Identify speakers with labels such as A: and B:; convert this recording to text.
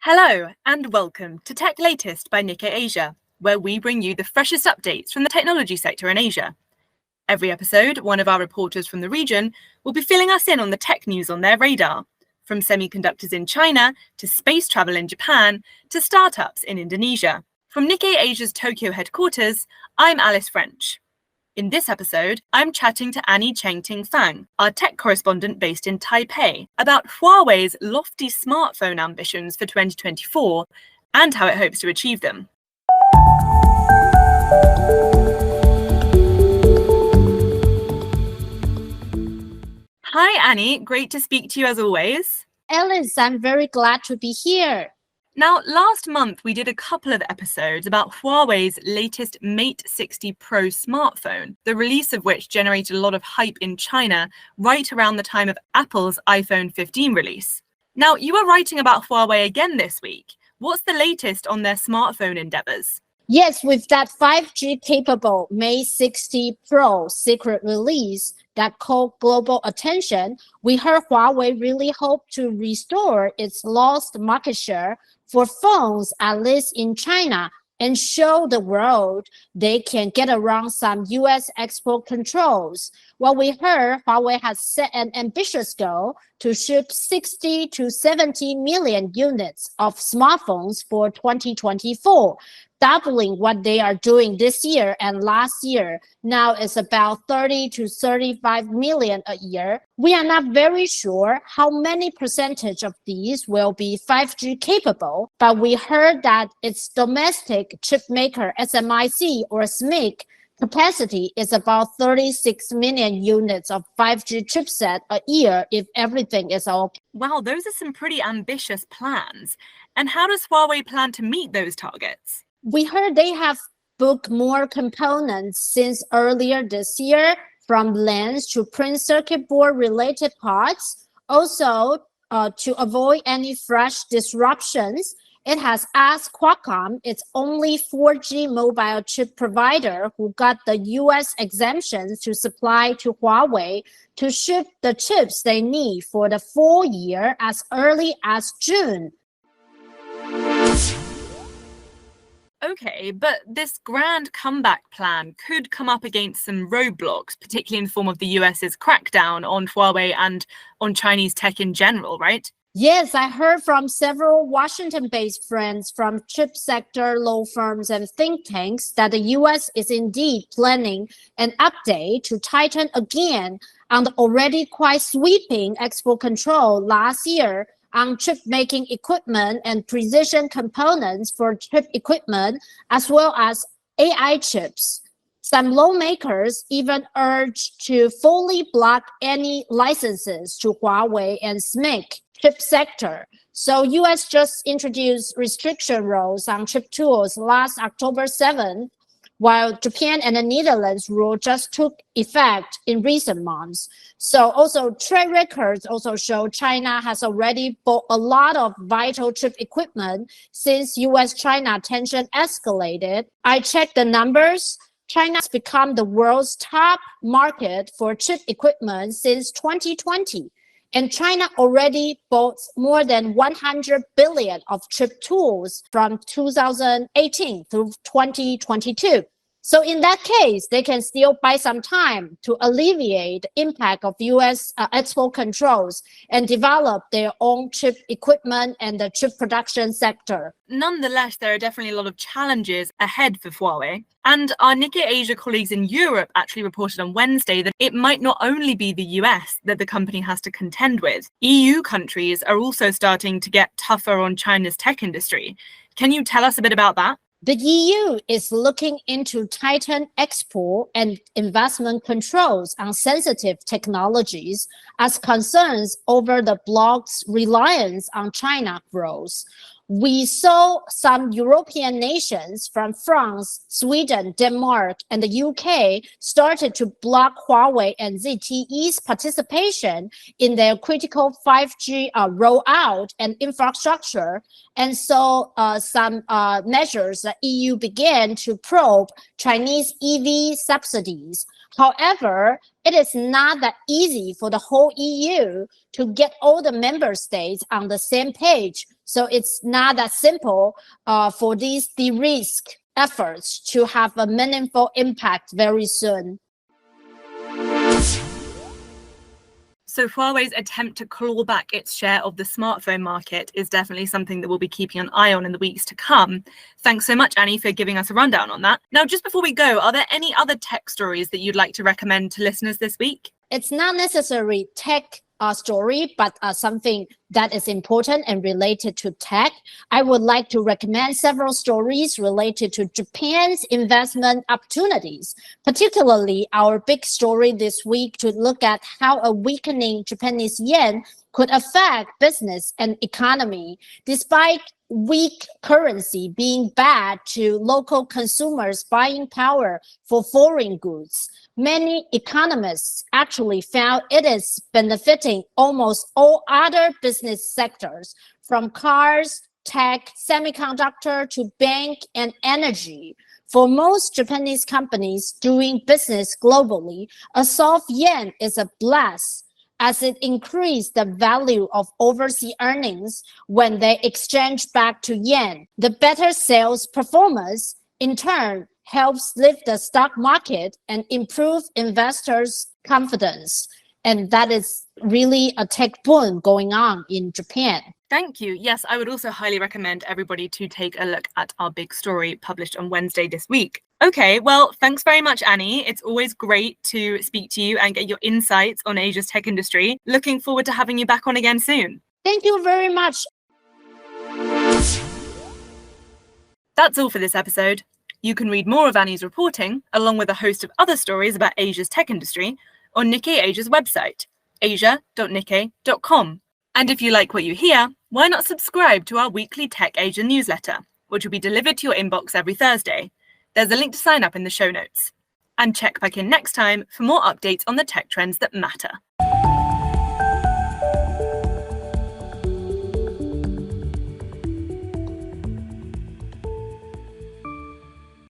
A: Hello and welcome to Tech Latest by Nikkei Asia, where we bring you the freshest updates from the technology sector in Asia. Every episode, one of our reporters from the region will be filling us in on the tech news on their radar, from semiconductors in China to space travel in Japan to startups in Indonesia. From Nikkei Asia's Tokyo headquarters, I'm Alice French. In this episode, I'm chatting to Annie Cheng Ting-Fang, our tech correspondent based in Taipei, about Huawei's lofty smartphone ambitions for 2024 and how it hopes to achieve them. Hi, Annie. Great to speak to you as always.
B: Alice, I'm very glad to be here.
A: Now, last month, we did a couple of episodes about Huawei's latest Mate 60 Pro smartphone, the release of which generated a lot of hype in China right around the time of Apple's iPhone 15 release. Now, you are writing about Huawei again this week. What's the latest on their smartphone endeavors?
B: Yes, with that 5G-capable Mate 60 Pro secret release that caught global attention, we heard Huawei really hope to restore its lost market share for phones, at least in China, and show the world they can get around some U.S. export controls. Well, we heard Huawei has set an ambitious goal to ship 60 to 70 million units of smartphones for 2024. Doubling what they are doing this year and last year. Now it's about 30 to 35 million a year. We are not very sure how many percentage of these will be 5G capable, but we heard that its domestic chip maker SMIC or SMIC capacity is about 36 million units of 5G chipset a year if everything is okay.
A: Wow, those are some pretty ambitious plans. And how does Huawei plan to meet those targets?
B: We heard they have booked more components since earlier this year, from lens to print circuit board related parts. Also, to avoid any fresh disruptions, it has asked Qualcomm, its only 4G mobile chip provider who got the US exemptions to supply to Huawei, to ship the chips they need for the full year as early as June.
A: Okay, but this grand comeback plan could come up against some roadblocks, particularly in the form of the US's crackdown on Huawei and on Chinese tech in general, right?
B: Yes, I heard from several Washington-based friends from chip sector law firms and think tanks that the US is indeed planning an update to tighten again on the already quite sweeping export control last year on chip-making equipment and precision components for chip equipment, as well as AI chips. Some lawmakers even urged to fully block any licenses to Huawei and SMIC chip sector. So US just introduced restriction rules on chip tools last October 7th, while Japan and the Netherlands rule just took effect in recent months. So also trade records also show China has already bought a lot of vital chip equipment since US-China tension escalated. I checked the numbers. China has become the world's top market for chip equipment since 2020. And China already bought more than 100 billion of chip tools from 2018 through 2022. So in that case, they can still buy some time to alleviate the impact of US export controls and develop their own chip equipment and the chip production sector.
A: Nonetheless, there are definitely a lot of challenges ahead for Huawei. And our Nikkei Asia colleagues in Europe actually reported on Wednesday that it might not only be the US that the company has to contend with. EU countries are also starting to get tougher on China's tech industry. Can you tell us a bit about that?
B: The EU is looking into tighten export and investment controls on sensitive technologies as concerns over the bloc's reliance on China grows. We saw some European nations from France, Sweden, Denmark, and the UK started to block Huawei and ZTE's participation in their critical 5G rollout and infrastructure. And so some measures the EU began to probe Chinese EV subsidies. However, it is not that easy for the whole EU to get all the member states on the same page. So it's not that simple for these de-risk efforts to have a meaningful impact very soon.
A: So Huawei's attempt to claw back its share of the smartphone market is definitely something that we'll be keeping an eye on in the weeks to come. Thanks so much, Annie, for giving us a rundown on that. Now, just before we go, are there any other tech stories that you'd like to recommend to listeners this week?
B: It's not necessarily tech story, but something that is important and related to tech. I would like to recommend several stories related to Japan's investment opportunities, particularly our big story this week to look at how a weakening Japanese yen could affect business and economy. Despite weak currency being bad to local consumers' buying power for foreign goods, many economists actually found it is benefiting almost all other business sectors, from cars, tech, semiconductor to bank and energy. For most Japanese companies doing business globally, a soft yen is a plus, as it increased the value of overseas earnings when they exchange back to yen. The better sales performance, in turn, helps lift the stock market and improve investors' confidence. And that is really a tech boom going on in Japan.
A: Thank you. Yes, I would also highly recommend everybody to take a look at our big story published on Wednesday this week. Okay, well, thanks very much, Annie. It's always great to speak to you and get your insights on Asia's tech industry. Looking forward to having you back on again soon.
B: Thank you very much.
A: That's all for this episode. You can read more of Annie's reporting, along with a host of other stories about Asia's tech industry, on Nikkei Asia's website, asia.nikkei.com. And if you like what you hear, why not subscribe to our weekly Tech Asia newsletter, which will be delivered to your inbox every Thursday. There's a link to sign up in the show notes. And check back in next time for more updates on the tech trends that matter.